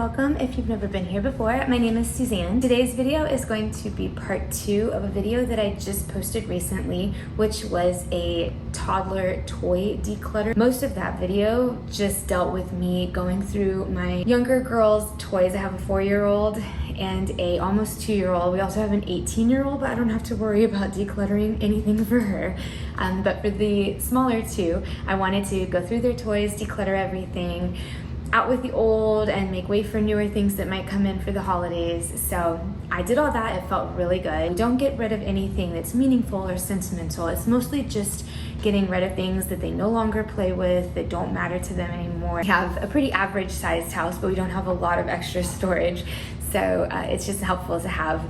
welcome if you've never been here before. My name is Suzanne. Today's video is going to be part 2 of a video that I just posted recently, which was a toddler toy declutter. Most of that video just dealt with me going through my younger girl's toys. I have a 4-year-old and a almost 2-year-old. We also have an 18-year-old, but I don't have to worry about decluttering anything for her. But for the smaller two, I wanted to go through their toys, declutter everything, out with the old, and make way for newer things that might come in for the holidays. So I did all that. It felt really good. We don't get rid of anything that's meaningful or sentimental. It's mostly just getting rid of things that they no longer play with, that don't matter to them anymore. We have a pretty average sized house, but we don't have a lot of extra storage. So it's just helpful to have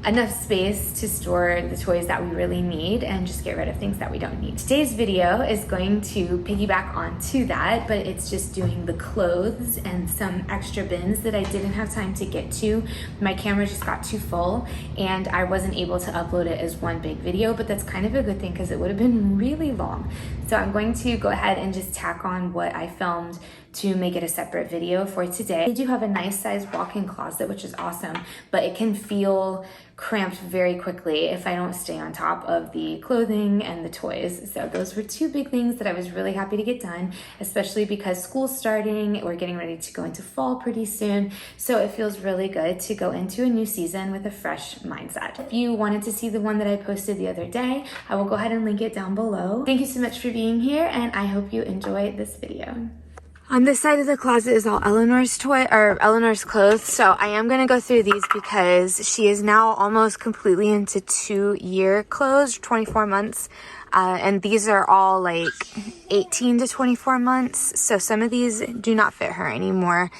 enough space to store the toys that we really need and just get rid of things that we don't need. Today's video is going to piggyback onto that, but it's just doing the clothes and some extra bins that I didn't have time to get to. My camera just got too full and I wasn't able to upload it as one big video, but that's kind of a good thing because it would have been really long. So I'm going to go ahead and just tack on what I filmed to make it a separate video for today. I do have a nice sized walk-in closet, which is awesome, but it can feel cramped very quickly if I don't stay on top of the clothing and the toys. So those were two big things that I was really happy to get done, especially because school's starting. We're getting ready to go into fall pretty soon. So it feels really good to go into a new season with a fresh mindset. If you wanted to see the one that I posted the other day, I will go ahead and link it down below. Thank you so much for being here, and I hope you enjoy this video. On this side of the closet is all Eleanor's Eleanor's clothes. So I am going to go through these because she is now almost completely into 2-year clothes, 24 months. And these are all like 18 to 24 months. So some of these do not fit her anymore.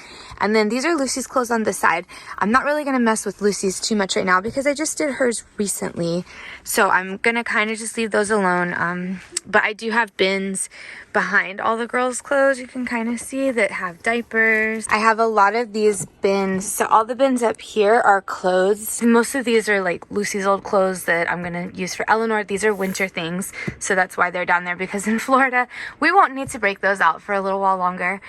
And then these are Lucy's clothes on this side. I'm not really going to mess with Lucy's too much right now because I just did hers recently. So I'm going to kind of just leave those alone. But I do have bins behind all the girls' clothes. You can kind of see that have diapers. I have a lot of these bins. So all the bins up here are clothes. Most of these are like Lucy's old clothes that I'm going to use for Eleanor. These are winter things. So that's why they're down there, because in Florida, we won't need to break those out for a little while longer.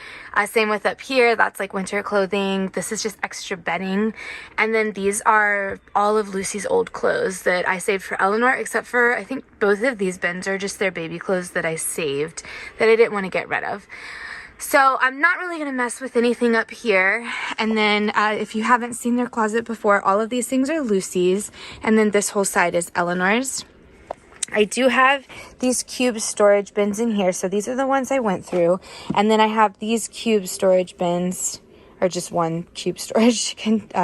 Same with up here. That's like winter clothing. This is just extra bedding. And then these are all of Lucy's old clothes that I saved for Eleanor, except for I think both of these bins are just their baby clothes that I saved that I didn't want to get rid of. So I'm not really going to mess with anything up here. And then if you haven't seen their closet before, all of these things are Lucy's. And then this whole side is Eleanor's. I do have these cube storage bins in here. So these are the ones I went through. And then I have these cube storage bins, or just one cube storage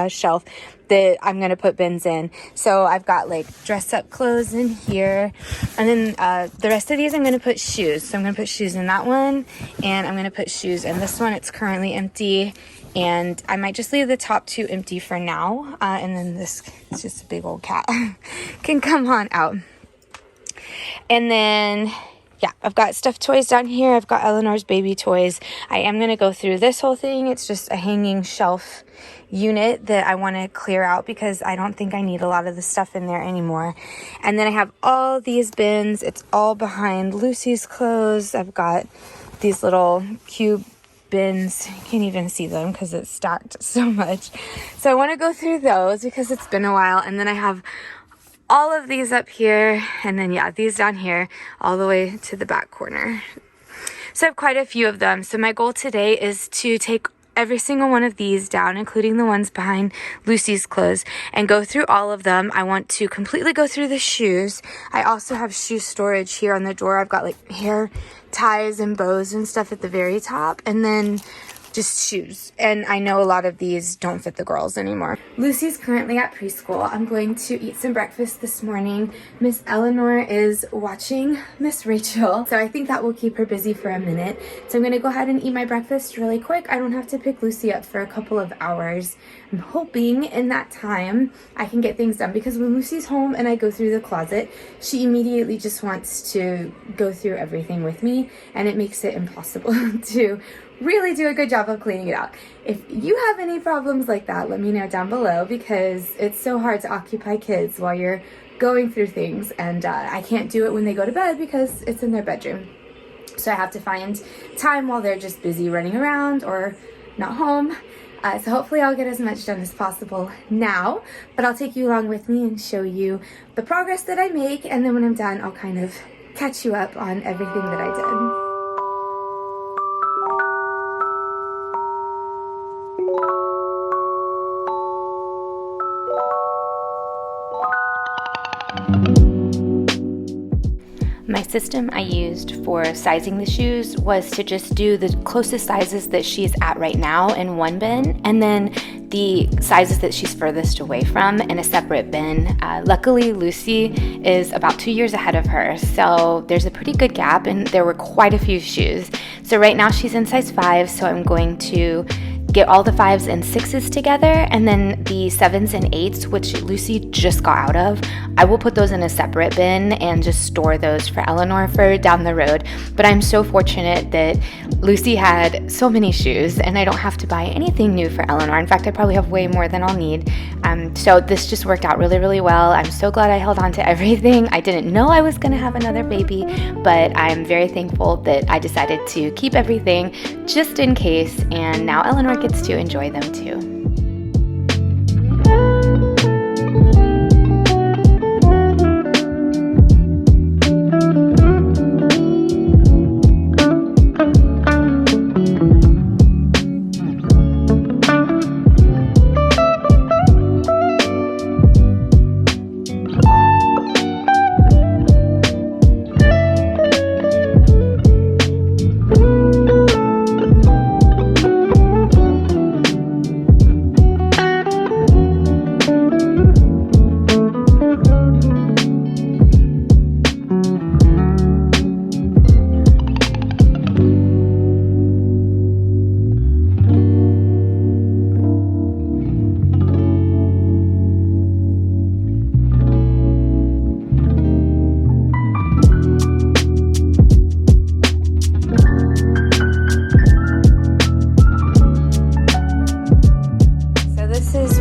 shelf that I'm going to put bins in. So I've got like dress up clothes in here. And then the rest of these I'm going to put shoes. So I'm going to put shoes in that one. And I'm going to put shoes in this one. It's currently empty. And I might just leave the top 2 empty for now. And then this, it's just a big old cat, can come on out. And then, yeah, I've got stuffed toys down here. I've got Eleanor's baby toys. I am going to go through this whole thing. It's just a hanging shelf unit that I want to clear out because I don't think I need a lot of the stuff in there anymore. And then I have all these bins. It's all behind Lucy's clothes. I've got these little cube bins. You can't even see them because it's stacked so much. So I want to go through those because it's been a while. And then I have all of these up here, and then yeah, these down here all the way to the back corner. So I have quite a few of them. So my goal today is to take every single one of these down, including the ones behind Lucy's clothes, and go through all of them. I want to completely go through the shoes. I also have shoe storage here on the door. I've got like hair ties and bows and stuff at the very top, and then just shoes. And I know a lot of these don't fit the girls anymore. Lucy's currently at preschool. I'm going to eat some breakfast this morning. Miss Eleanor is watching Miss Rachel, so I think that will keep her busy for a minute. So I'm going to go ahead and eat my breakfast really quick. I don't have to pick Lucy up for a couple of hours. I'm hoping in that time I can get things done, because when Lucy's home and I go through the closet, she immediately just wants to go through everything with me, and it makes it impossible to really do a good job of cleaning it out. If you have any problems like that, let me know down below, because it's so hard to occupy kids while you're going through things, and I can't do it when they go to bed because it's in their bedroom. So I have to find time while they're just busy running around or not home So hopefully I'll get as much done as possible now, but I'll take you along with me and show you the progress that I make, and then when I'm done, I'll kind of catch you up on everything that I did. My system I used for sizing the shoes was to just do the closest sizes that she's at right now in one bin, and then the sizes that she's furthest away from in a separate bin. Luckily, Lucy is about 2 years ahead of her, so there's a pretty good gap, and there were quite a few shoes. So right now she's in size 5, so I'm going to get all the 5s and 6s together, and then the 7s and 8s, which Lucy just got out of, I will put those in a separate bin and just store those for Eleanor for down the road. But I'm so fortunate that Lucy had so many shoes and I don't have to buy anything new for Eleanor. In fact, I probably have way more than I'll need. So this just worked out really, really well. I'm so glad I held on to everything. I didn't know I was gonna have another baby, but I'm very thankful that I decided to keep everything just in case, and now Eleanor gets to enjoy them too.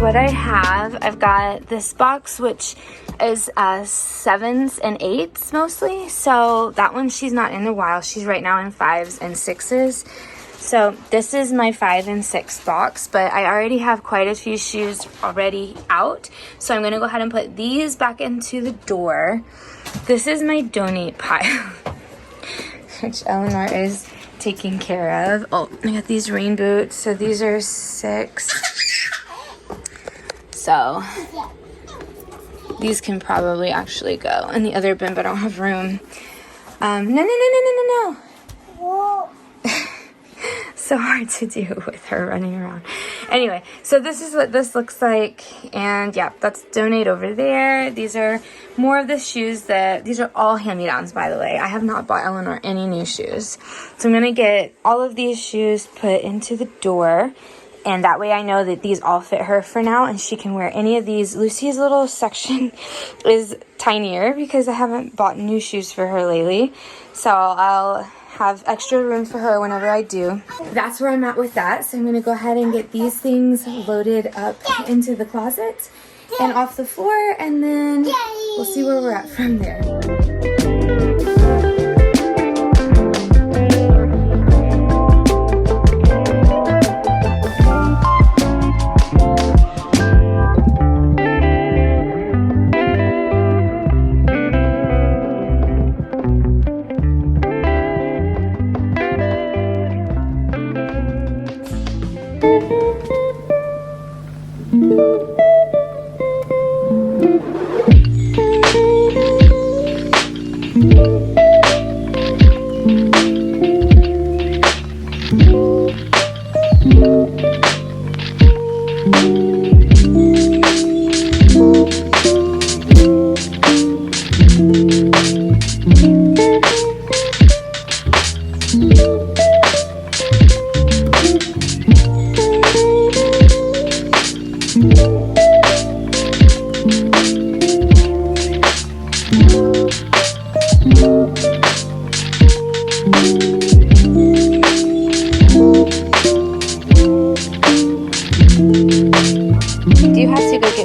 What I have, I've got this box which is 7s and 8s mostly, so that one she's not in a while. She's right now in 5s and 6s. So this is my 5 and 6 box, but I already have quite a few shoes already out, so I'm gonna go ahead and put these back into the door. This is my donate pile which Eleanor is taking care of. Oh, I got these rain boots, so these are 6. So these can probably actually go in the other bin, but I don't have room. No. So hard to do with her running around. Anyway, so this is what this looks like. And yeah, that's donate over there. These are more of the shoes these are all hand-me-downs, by the way. I have not bought Eleanor any new shoes. So I'm gonna get all of these shoes put into the door. And that way I know that these all fit her for now, and she can wear any of these. Lucy's little section is tinier because I haven't bought new shoes for her lately. So I'll have extra room for her whenever I do. That's where I'm at with that. So I'm gonna go ahead and get these things loaded up into the closet and off the floor, and then we'll see where we're at from there.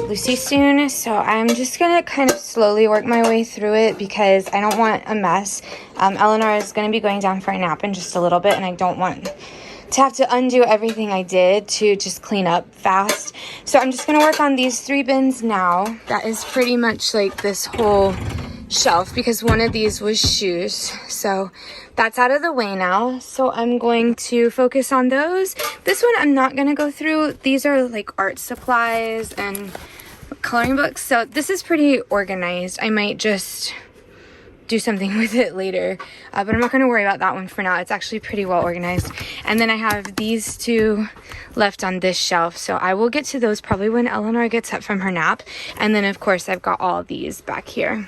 Lucy soon, so I'm just gonna kind of slowly work my way through it because I don't want a mess. Eleanor is gonna be going down for a nap in just a little bit, and I don't want to have to undo everything I did to just clean up fast. So I'm just gonna work on these 3 bins now. That is pretty much like this whole shelf because one of these was shoes. So that's out of the way now. So I'm going to focus on those. This one I'm not gonna go through. These are like art supplies and coloring books. So this is pretty organized. I might just do something with it later, but I'm not going to worry about that one for now. It's actually pretty well organized. And then I have these 2 left on this shelf, so I will get to those probably when Eleanor gets up from her nap. And then of course I've got all these back here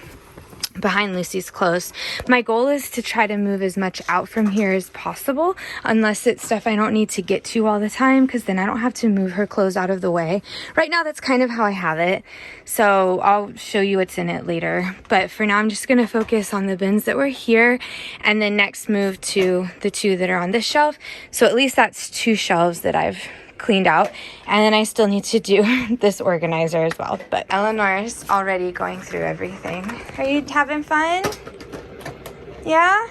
behind Lucy's clothes. My goal is to try to move as much out from here as possible, unless it's stuff I don't need to get to all the time, because then I don't have to move her clothes out of the way. Right now that's kind of how I have it, so I'll show you what's in it later. But for now I'm just going to focus on the bins that were here, and then next move to the 2 that are on this shelf. So at least that's 2 shelves that I've cleaned out, and then I still need to do this organizer as well. But Eleanor's already going through everything. Are you having fun? Yeah?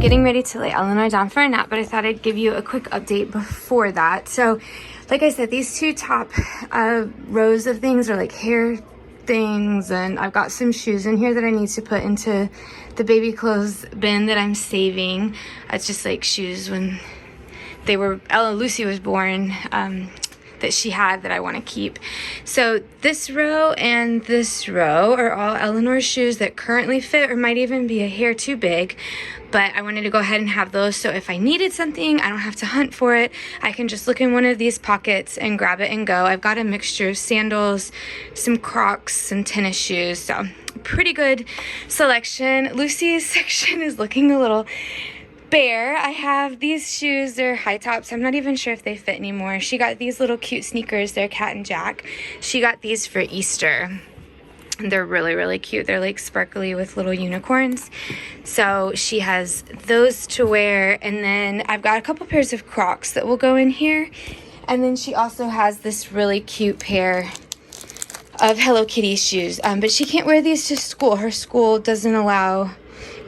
Getting ready to lay Eleanor down for a nap, but I thought I'd give you a quick update before that. So like I said, these 2 top rows of things are like hair things, and I've got some shoes in here that I need to put into the baby clothes bin that I'm saving. It's just like shoes when Lucy was born, that she had that I want to keep. So this row and this row are all Eleanor's shoes that currently fit, or might even be a hair too big, but I wanted to go ahead and have those, so if I needed something, I don't have to hunt for it. I can just look in one of these pockets and grab it and go. I've got a mixture of sandals, some Crocs, some tennis shoes, so pretty good selection. Lucy's section is looking a little bare. I have these shoes, they're high tops. I'm not even sure if they fit anymore. She got these little cute sneakers, they're Cat and Jack. She got these for Easter. They're really, really cute. They're like sparkly with little unicorns. So she has those to wear. And then I've got a couple pairs of Crocs that will go in here. And then she also has this really cute pair of Hello Kitty shoes. But she can't wear these to school. Her school doesn't allow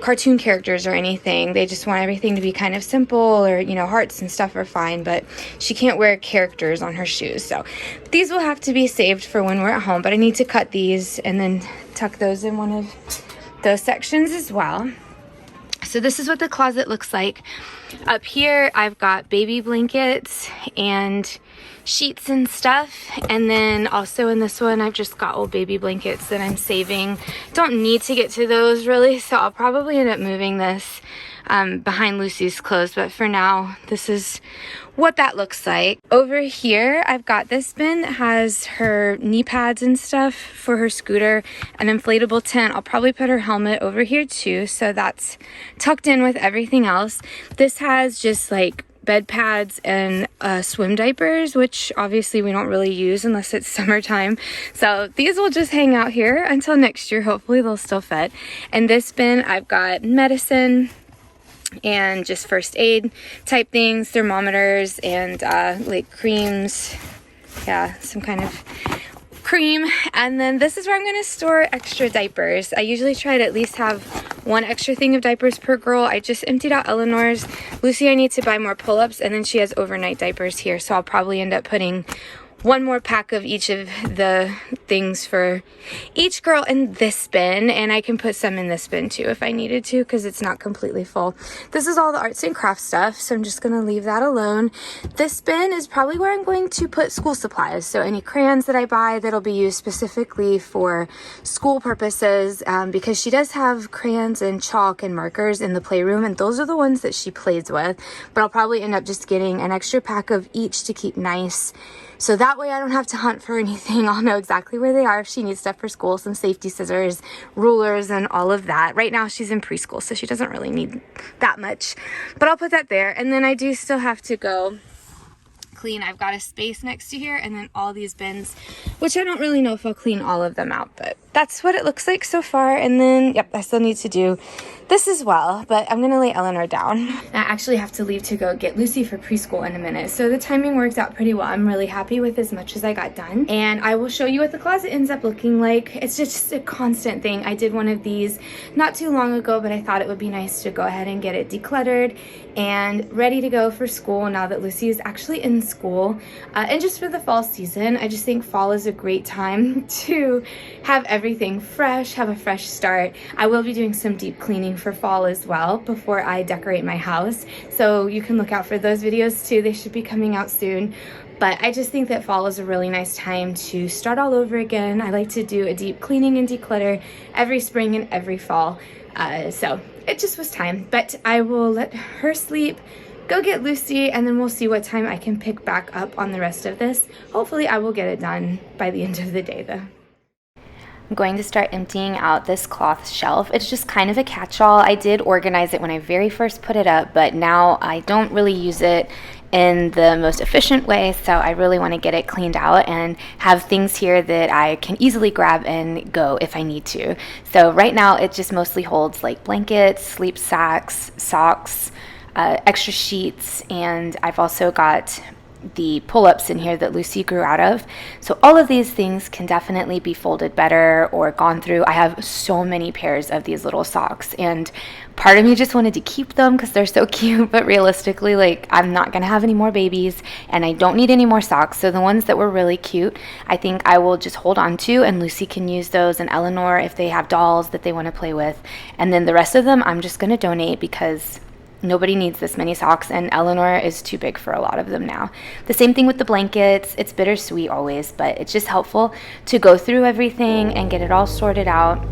cartoon characters or anything. They just want everything to be kind of simple, or you know, hearts and stuff are fine, but she can't wear characters on her shoes. So these will have to be saved for when we're at home, but I need to cut these and then tuck those in one of those sections as well. So this is what the closet looks like. Up here I've got baby blankets and sheets and stuff, and then also in this one I've just got old baby blankets that I'm saving. Don't need to get to those really, so I'll probably end up moving this behind Lucy's clothes, but for now this is what that looks like. Over here I've got this bin that has her knee pads and stuff for her scooter, an inflatable tent. I'll probably put her helmet over here too, so that's tucked in with everything else. This has just like bed pads and swim diapers, which obviously we don't really use unless it's summertime. So these will just hang out here until next year. Hopefully they'll still fit. And this bin, I've got medicine and just first aid type things, thermometers, and like creams. Yeah, some kind of cream. And then this is where I'm going to store extra diapers. I usually try to at least have one extra thing of diapers per girl. I just emptied out Eleanor's. Lucy, I need to buy more pull-ups, and then she has overnight diapers here, so I'll probably end up putting one more pack of each of the things for each girl in this bin, and I can put some in this bin too if I needed to, because it's not completely full. This is all the arts and crafts stuff, so I'm just going to leave that alone. This bin is probably where I'm going to put school supplies, so any crayons that I buy that'll be used specifically for school purposes, because she does have crayons and chalk and markers in the playroom, and those are the ones that she plays with, but I'll probably end up just getting an extra pack of each to keep nice. So that way I don't have to hunt for anything. I'll know exactly where they are if she needs stuff for school, some safety scissors, rulers, and all of that. Right now she's in preschool, so she doesn't really need that much, but I'll put that there. And then I do still have to go clean. I've got a space next to here, and then all these bins, which I don't really know if I'll clean all of them out, but that's what it looks like so far. And then, yep, I still need to do this as well, but I'm gonna lay Eleanor down. I actually have to leave to go get Lucy for preschool in a minute, so the timing worked out pretty well. I'm really happy with as much as I got done, and I will show you what the closet ends up looking like. It's just a constant thing. I did one of these not too long ago, but I thought it would be nice to go ahead and get it decluttered and ready to go for school now that Lucy is actually in school. And just for the fall season, I just think fall is a great time to have everything fresh, have a fresh start. I will be doing some deep cleaning for fall as well before I decorate my house, so you can look out for those videos too. They should be coming out soon. But I just think that fall is a really nice time to start all over again. I like to do a deep cleaning and declutter every spring and every fall. So it just was time. But I will let her sleep, go get Lucy, and then we'll see what time I can pick back up on the rest of this. Hopefully I will get it done by the end of the day though. I'm going to start emptying out this cloth shelf. It's just kind of a catch-all. I did organize it when I very first put it up, but now I don't really use it in the most efficient way, so I really want to get it cleaned out and have things here that I can easily grab and go if I need to. So right now it just mostly holds like blankets, sleep sacks, socks, extra sheets, and I've also got the pull-ups in here that Lucy grew out of. So all of these things can definitely be folded better or gone through. I have so many pairs of these little socks, and part of me just wanted to keep them because they're so cute, but realistically, like, I'm not gonna have any more babies and I don't need any more socks. So the ones that were really cute, I think I will just hold on to, and Lucy can use those, and Eleanor if they have dolls that they want to play with. And then the rest of them I'm just gonna donate because nobody needs this many socks, and Eleanor is too big for a lot of them now. The same thing with the blankets. It's bittersweet always, but it's just helpful to go through everything and get it all sorted out.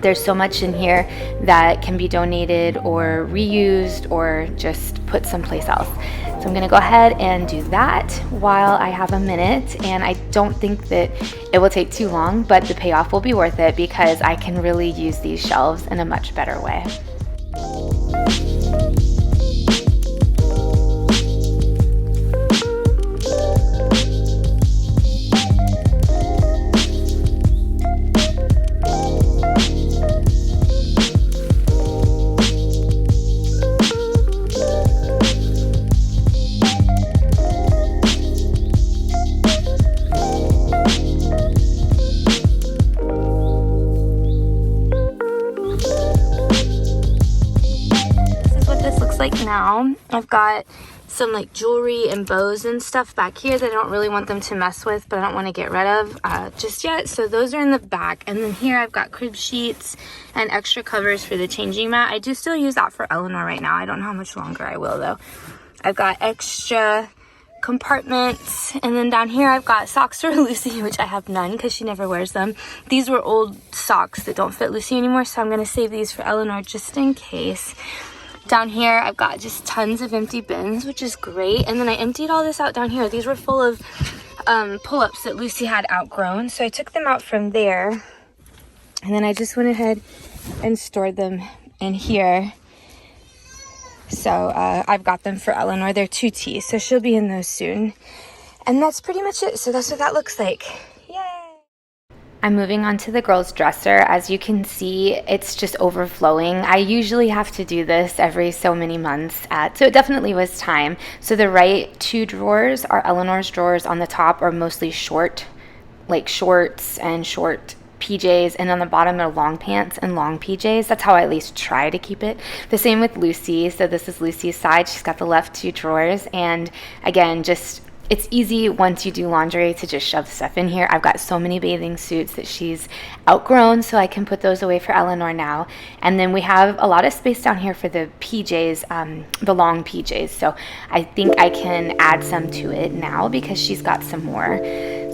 There's so much in here that can be donated or reused or just put someplace else. So I'm gonna go ahead and do that while I have a minute, and I don't think that it will take too long, but the payoff will be worth it because I can really use these shelves in a much better way. Now I've got some like jewelry and bows and stuff back here that I don't really want them to mess with, but I don't want to get rid of just yet. So those are in the back, and then here I've got crib sheets and extra covers for the changing mat. I do still use that for Eleanor right now. I don't know how much longer I will though. I've got extra compartments, and then down here I've got socks for Lucy, which I have none because she never wears them. These were old socks that don't fit Lucy anymore, so I'm going to save these for Eleanor just in case. Down here, I've got just tons of empty bins, which is great. And then I emptied all this out down here. These were full of pull-ups that Lucy had outgrown. So I took them out from there. And then I just went ahead and stored them in here. So I've got them for Eleanor. They're 2T, so she'll be in those soon. And that's pretty much it. So that's what that looks like. I'm moving on to the girls' dresser. As you can see, it's just overflowing. I usually have to do this every so many months, so it definitely was time. So the right two drawers are Eleanor's drawers. On the top are mostly short, like shorts and short PJs, and on the bottom are long pants and long PJs. That's how I at least try to keep it. The same with Lucy. So this is Lucy's side. She's got the left two drawers, and again, just it's easy once you do laundry to just shove stuff in here. I've got so many bathing suits that she's outgrown, so I can put those away for Eleanor now. And then we have a lot of space down here for the PJs, the long PJs. So I think I can add some to it now because she's got some more.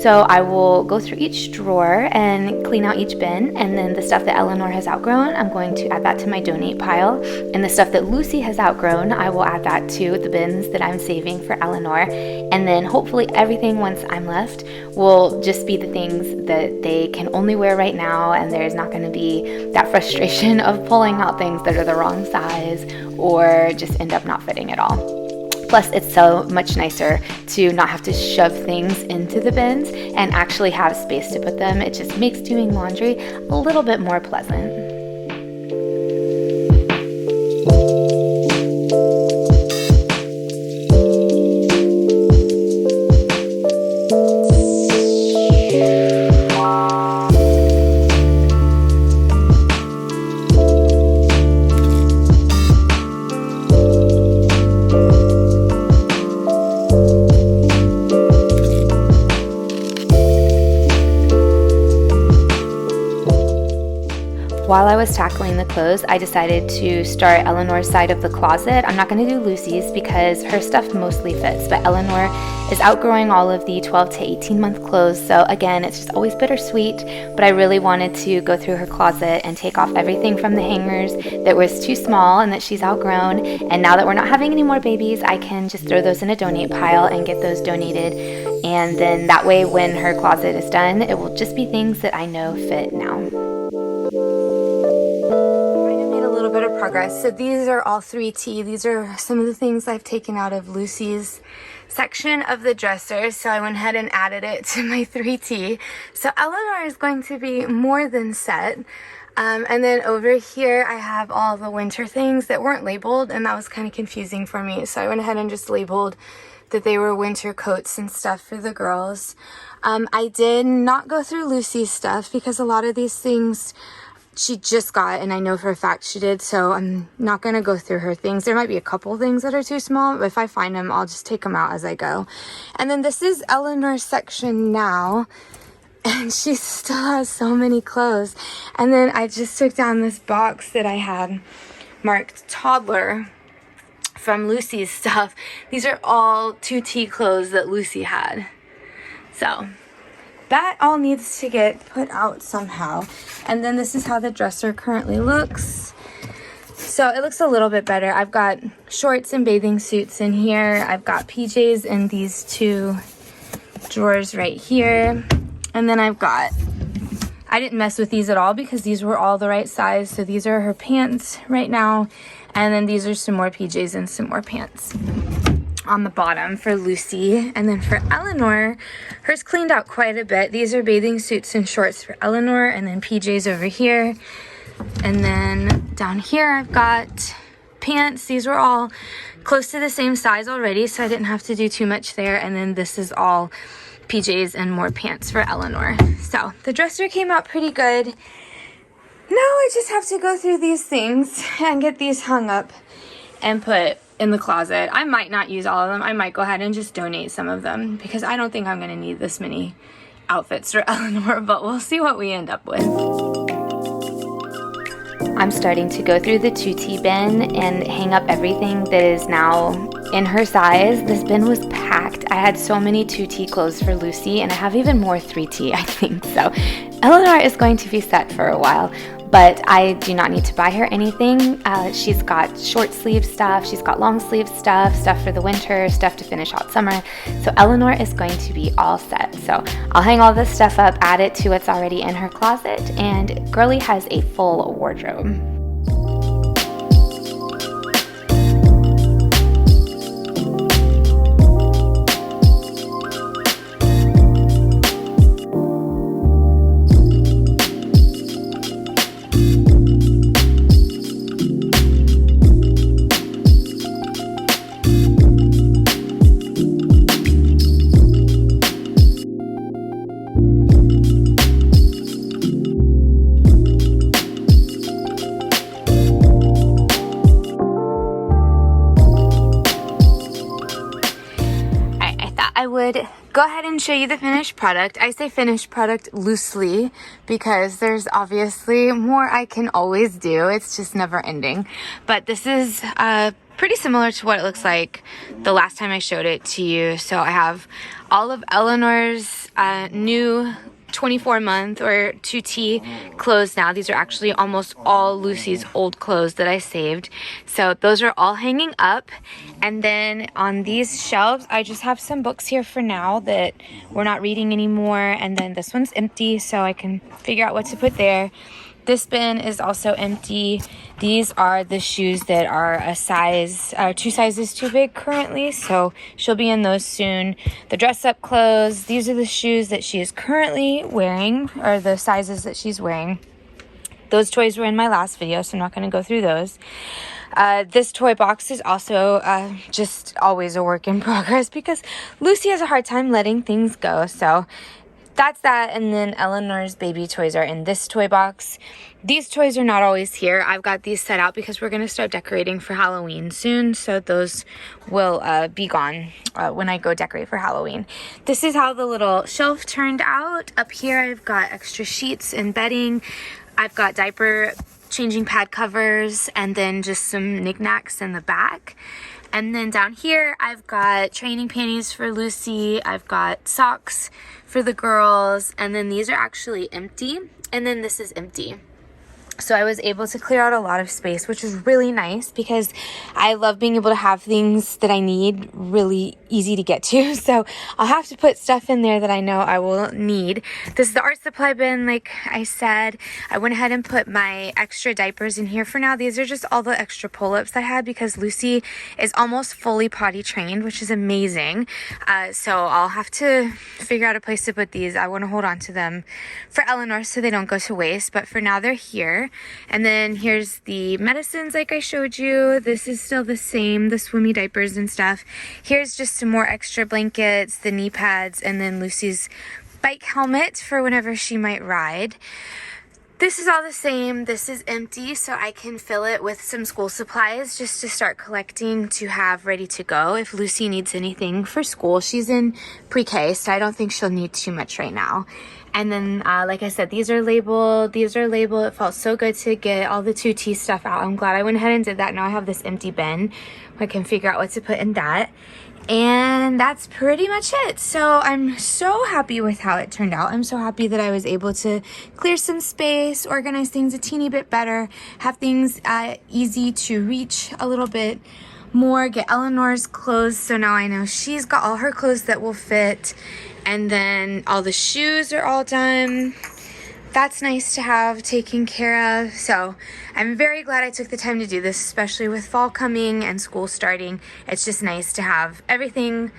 So I will go through each drawer and clean out each bin, and then the stuff that Eleanor has outgrown, I'm going to add that to my donate pile, and the stuff that Lucy has outgrown, I will add that to the bins that I'm saving for Eleanor. And then hopefully everything, once I'm left, will just be the things that they can only wear right now, and there's not going to be that frustration of pulling out things that are the wrong size or just end up not fitting at all. Plus, it's so much nicer to not have to shove things into the bins and actually have space to put them. It just makes doing laundry a little bit more pleasant. While I was tackling the clothes, I decided to start Eleanor's side of the closet. I'm not going to do Lucy's because her stuff mostly fits, but Eleanor is outgrowing all of the 12 to 18 month clothes, so again, it's just always bittersweet, but I really wanted to go through her closet and take off everything from the hangers that was too small and that she's outgrown, and now that we're not having any more babies, I can just throw those in a donate pile and get those donated, and then that way when her closet is done, it will just be things that I know fit now. Bit of progress. So these are all 3T. These are some of the things I've taken out of Lucy's section of the dresser. So I went ahead and added it to my 3T. So Eleanor is going to be more than set. And then over here I have all the winter things that weren't labeled, and that was kind of confusing for me. So I went ahead and just labeled that they were winter coats and stuff for the girls. I did not go through Lucy's stuff because a lot of these things she just got, and I know for a fact she did, so I'm not going to go through her things. There might be a couple things that are too small, but if I find them, I'll just take them out as I go. And then this is Eleanor's section now, and she still has so many clothes. And then I just took down this box that I had marked toddler from Lucy's stuff. These are all 2T clothes that Lucy had. So that all needs to get put out somehow. And then this is how the dresser currently looks. So it looks a little bit better. I've got shorts and bathing suits in here. I've got PJs in these two drawers right here. And then I didn't mess with these at all because these were all the right size. So these are her pants right now. And then these are some more PJs and some more pants on the bottom for Lucy. And then for Eleanor, hers cleaned out quite a bit. These are bathing suits and shorts for Eleanor, and then PJs over here. And then down here I've got pants. These were all close to the same size already, so I didn't have to do too much there. And then this is all PJs and more pants for Eleanor. So the dresser came out pretty good. Now I just have to go through these things and get these hung up and put in the closet. I might not use all of them. I might go ahead and just donate some of them because I don't think I'm going to need this many outfits for Eleanor, but we'll see what we end up with. I'm starting to go through the 2T bin and hang up everything that is now in her size. This bin was packed. I had so many 2T clothes for Lucy, and I have even more 3T, I think. So Eleanor is going to be set for a while, but I do not need to buy her anything. She's got short sleeve stuff, she's got long sleeve stuff, stuff for the winter, stuff to finish out summer. So Eleanor is going to be all set. So I'll hang all this stuff up, add it to what's already in her closet, and Girly has a full wardrobe. I would go ahead and show you the finished product. I say finished product loosely because there's obviously more I can always do. It's just never ending. But this is pretty similar to what it looks like the last time I showed it to you. So I have all of Eleanor's new 24-month or 2T clothes now. These are actually almost all Lucy's old clothes that I saved. So those are all hanging up. And then on these shelves, I just have some books here for now that we're not reading anymore. And then this one's empty, so I can figure out what to put there. This bin is also empty. These are the shoes that are a size, 2 sizes too big currently, so she'll be in those soon. The dress-up clothes, these are the shoes that she is currently wearing, or the sizes that she's wearing. Those toys were in my last video, so I'm not going to go through those. This toy box is also just always a work in progress because Lucy has a hard time letting things go, so that's that. And then Eleanor's baby toys are in this toy box. These toys are not always here. I've got these set out because we're going to start decorating for Halloween soon, so those will be gone when I go decorate for Halloween. This is how the little shelf turned out. Up here I've got extra sheets and bedding. I've got diaper changing pad covers and then just some knickknacks in the back. And then down here, I've got training panties for Lucy. I've got socks for the girls. And then these are actually empty. And then this is empty. So I was able to clear out a lot of space, which is really nice because I love being able to have things that I need really easy to get to. So I'll have to put stuff in there that I know I will need. This is the art supply bin, like I said. I went ahead and put my extra diapers in here for now. These are just all the extra pull-ups I had because Lucy is almost fully potty trained, which is amazing. So I'll have to figure out a place to put these. I want to hold on to them for Eleanor so they don't go to waste, but for now they're here. And then here's the medicines like I showed you. This is still the same, the swimmy diapers and stuff. Here's just some more extra blankets, the knee pads, and then Lucy's bike helmet for whenever she might ride. This is all the same. This is empty, so I can fill it with some school supplies just to start collecting to have ready to go if Lucy needs anything for school. She's in pre-K, so I don't think she'll need too much right now. And then, like I said, these are labeled. These are labeled. It felt so good to get all the 2T stuff out. I'm glad I went ahead and did that. Now I have this empty bin. I can figure out what to put in that. And that's pretty much it. So I'm so happy with how it turned out. I'm so happy that I was able to clear some space, organize things a teeny bit better, have things easy to reach a little bit more, get Eleanor's clothes. So now I know she's got all her clothes that will fit. And then all the shoes are all done. That's nice to have taken care of. So I'm very glad I took the time to do this, especially with fall coming and school starting. It's just nice to have everything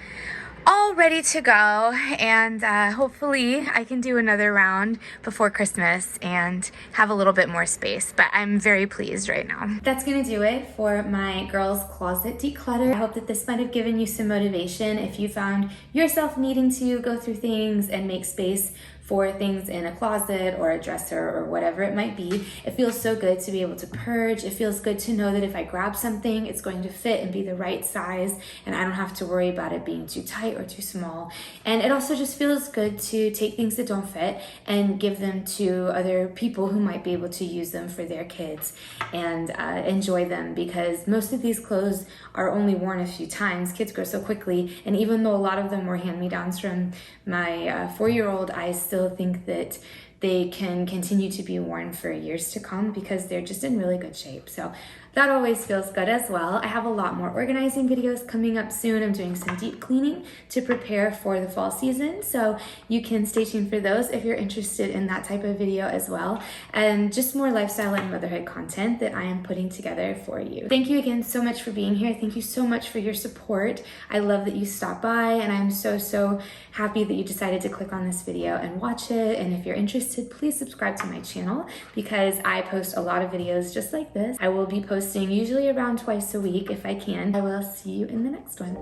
all ready to go, and hopefully I can do another round before Christmas and have a little bit more space, but I'm very pleased right now. That's gonna do it for my girls closet declutter. I hope that this might have given you some motivation if you found yourself needing to go through things and make space for things in a closet or a dresser or whatever it might be. It feels so good to be able to purge. It feels good to know that if I grab something, it's going to fit and be the right size, and I don't have to worry about it being too tight or too small. And it also just feels good to take things that don't fit and give them to other people who might be able to use them for their kids and enjoy them, because most of these clothes are only worn a few times. Kids grow so quickly, and even though a lot of them were hand-me-downs from my 4-year-old, I still think that they can continue to be worn for years to come because they're just in really good shape. So that always feels good as well. I have a lot more organizing videos coming up soon. I'm doing some deep cleaning to prepare for the fall season, so you can stay tuned for those if you're interested in that type of video as well, and just more lifestyle and motherhood content that I am putting together for you. Thank you again so much for being here. Thank you so much for your support. I love that you stopped by, and I'm so happy that you decided to click on this video and watch it. And if you're interested, please subscribe to my channel because I post a lot of videos just like this. I will be posting usually around twice a week if I can. I will see you in the next one.